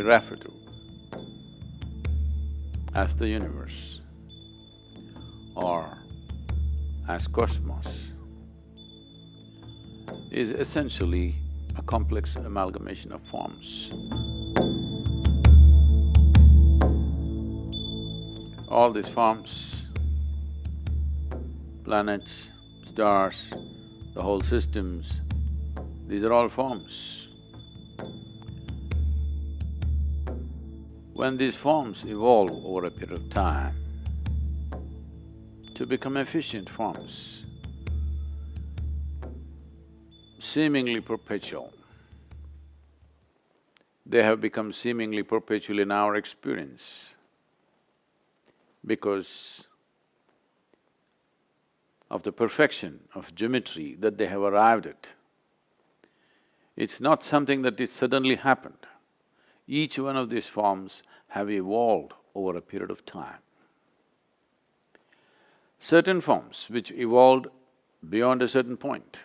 refer to as the universe or as cosmos is essentially a complex amalgamation of forms. All these forms, planets, stars, the whole systems, these are all forms. When these forms evolve over a period of time to become efficient forms, seemingly perpetual, they have become seemingly perpetual in our experience because of the perfection of geometry that they have arrived at. It's not something that it suddenly happened. Each one of these forms have evolved over a period of time. Certain forms which evolved beyond a certain point.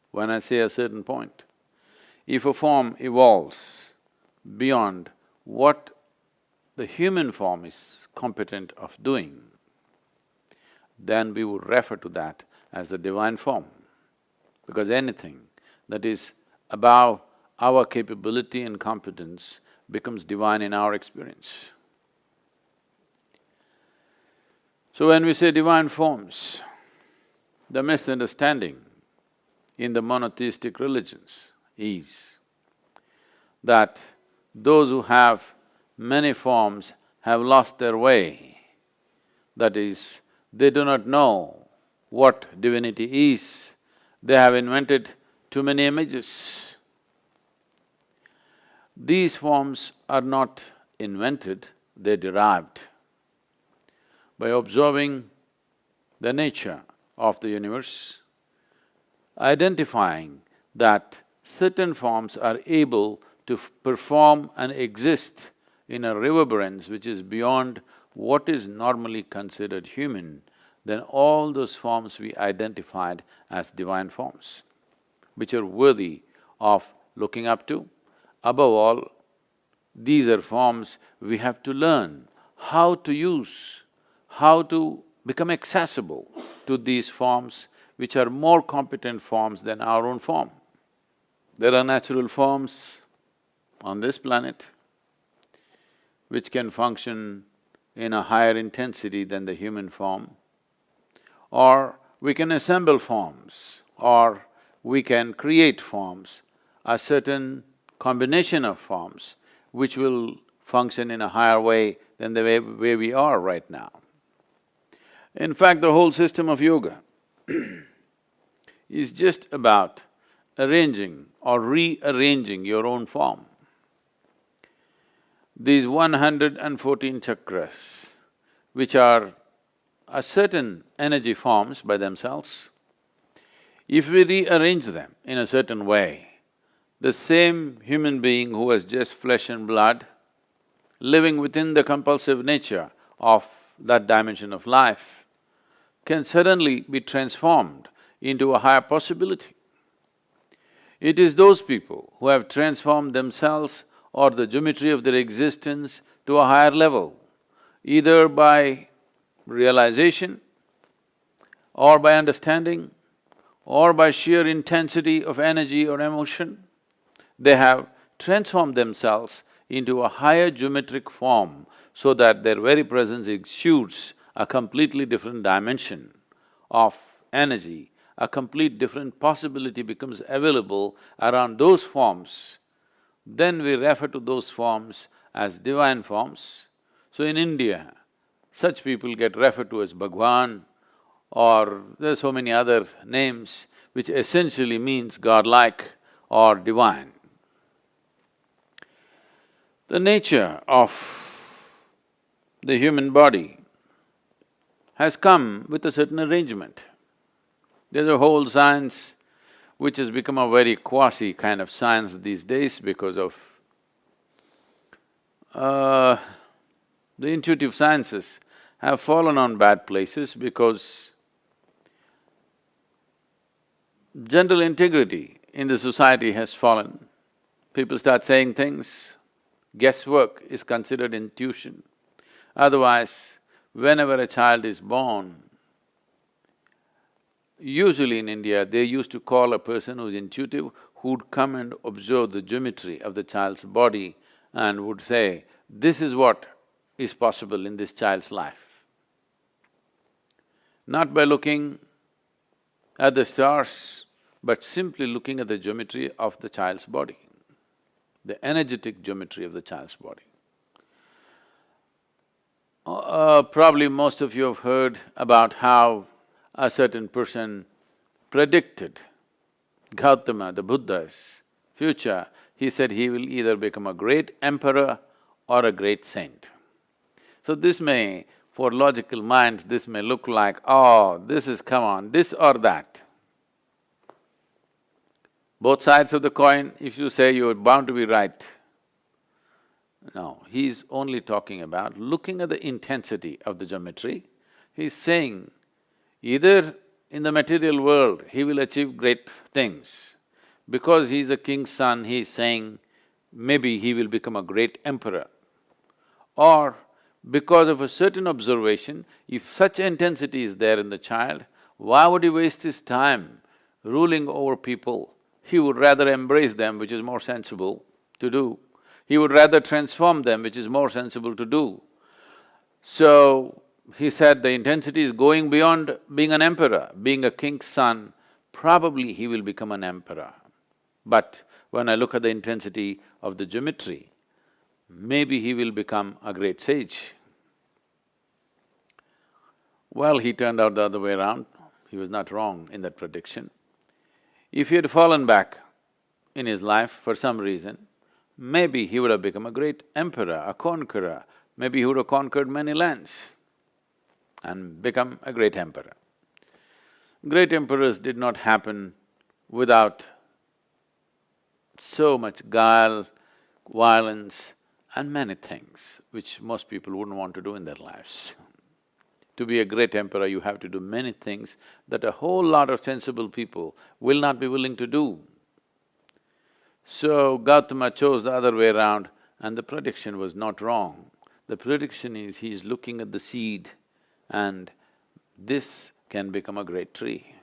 When I say a certain point, if a form evolves beyond what the human form is competent of doing, then we would refer to that as the divine form, because anything that is above our capability and competence becomes divine in our experience. So when we say divine forms, the misunderstanding in the monotheistic religions is that those who have many forms have lost their way. That is, they do not know what divinity is, they have invented too many images. These forms are not invented, they're derived. By observing the nature of the universe, identifying that certain forms are able to perform and exist in a reverberance which is beyond what is normally considered human, then all those forms we identified as divine forms, which are worthy of looking up to. Above all, these are forms we have to learn how to use, how to become accessible to these forms which are more competent forms than our own form. There are natural forms on this planet which can function in a higher intensity than the human form, or we can assemble forms, or we can create forms, a certain combination of forms which will function in a higher way than the way we are right now. In fact, the whole system of yoga is just about arranging or rearranging your own form. These 114 chakras, which are a certain energy forms by themselves, if we rearrange them in a certain way, the same human being who has just flesh and blood, living within the compulsive nature of that dimension of life, can suddenly be transformed into a higher possibility. It is those people who have transformed themselves or the geometry of their existence to a higher level, either by realization or by understanding or by sheer intensity of energy or emotion, they have transformed themselves into a higher geometric form so that their very presence exudes a completely different dimension of energy, a complete different possibility becomes available around those forms. Then we refer to those forms as divine forms. So in India, such people get referred to as Bhagwan, or there are so many other names which essentially means godlike or divine. The nature of the human body has come with a certain arrangement. There's a whole science which has become a very quasi kind of science these days because of the intuitive sciences have fallen on bad places because general integrity in the society has fallen. People start saying things, Guesswork is considered intuition. Otherwise, whenever a child is born, usually in India, they used to call a person who's intuitive, who'd come and observe the geometry of the child's body and would say, this is what is possible in this child's life. Not by looking at the stars, but simply looking at the geometry of the child's body, the energetic geometry of the child's body. Probably most of you have heard about how a certain person predicted Gautama, the Buddha's future. He said he will either become a great emperor or a great saint. So this may, for logical minds, this may look like, oh, this is, come on, this or that. Both sides of the coin, if you say you're bound to be right. No, he's only talking about looking at the intensity of the geometry. He's saying, either in the material world he will achieve great things. Because he's a king's son, he's saying maybe he will become a great emperor. Or because of a certain observation, if such intensity is there in the child, why would he waste his time ruling over people? He would rather embrace them, which is more sensible to do. He would rather transform them, which is more sensible to do. So, he said the intensity is going beyond being an emperor. Being a king's son, probably he will become an emperor. But when I look at the intensity of the geometry, maybe he will become a great sage. Well, he turned out the other way around. He was not wrong in that prediction. If he had fallen back in his life for some reason, maybe he would have become a great emperor, a conqueror. Maybe he would have conquered many lands and become a great emperor. Great emperors did not happen without so much guile, violence and many things which most people wouldn't want to do in their lives. To be a great emperor, you have to do many things that a whole lot of sensible people will not be willing to do. So Gautama chose the other way around and the prediction was not wrong. The prediction is he is looking at the seed and this can become a great tree.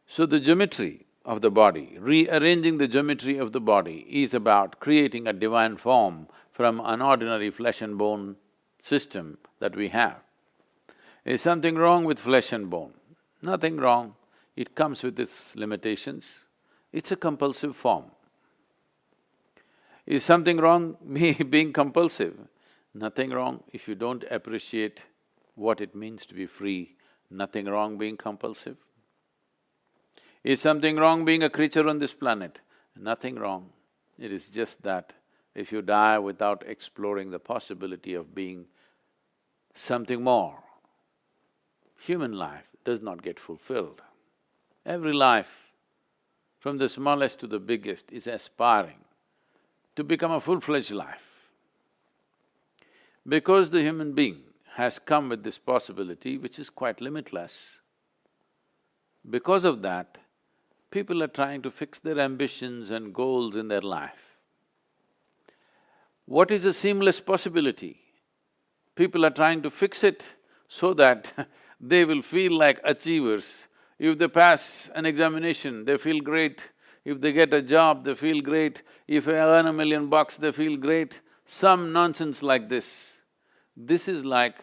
So the geometry of the body, rearranging the geometry of the body is about creating a divine form from an ordinary flesh and bone system that we have. Is something wrong with flesh and bone? Nothing wrong. It comes with its limitations. It's a compulsive form. Is something wrong me being compulsive? Nothing wrong if you don't appreciate what it means to be free. Nothing wrong being compulsive. Is something wrong being a creature on this planet? Nothing wrong. It is just that if you die without exploring the possibility of being something more, human life does not get fulfilled. Every life, from the smallest to the biggest, is aspiring to become a full-fledged life. Because the human being has come with this possibility which is quite limitless, because of that, people are trying to fix their ambitions and goals in their life. What is a seamless possibility? People are trying to fix it so that they will feel like achievers. If they pass an examination, they feel great. If they get a job, they feel great. If they earn $1 million, they feel great. Some nonsense like this. This is like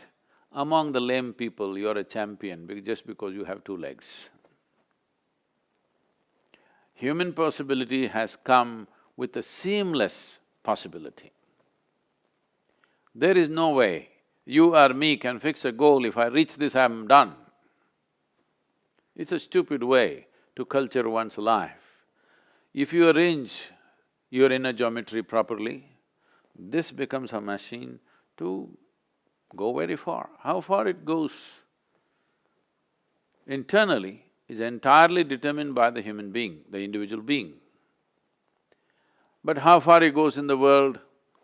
among the lame people, you're a champion just because you have 2 legs. Human possibility has come with a seamless possibility. There is no way you or me can fix a goal, if I reach this, I'm done. It's a stupid way to culture one's life. If you arrange your inner geometry properly, this becomes a machine to go very far. How far it goes internally is entirely determined by the human being, the individual being. But how far it goes in the world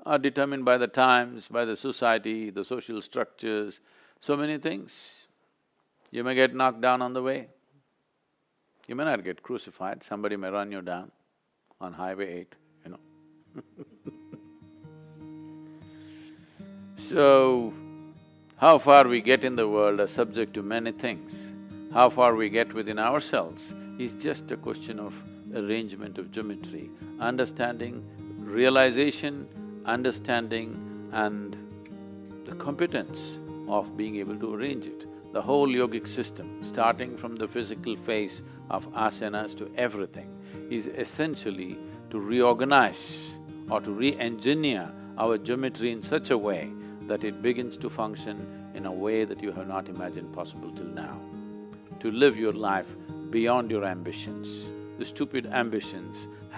are determined by the times, by the society, the social structures, so many things. You may get knocked down on the way. You may not get crucified, somebody may run you down on Highway 8, So, how far we get in the world are subject to many things. How far we get within ourselves is just a question of arrangement of geometry, understanding, realization, understanding and the competence of being able to arrange it. The whole yogic system, starting from the physical phase of asanas to everything, is essentially to reorganize or to re-engineer our geometry in such a way that it begins to function in a way that you have not imagined possible till now. To live your life beyond your ambitions, the stupid ambitions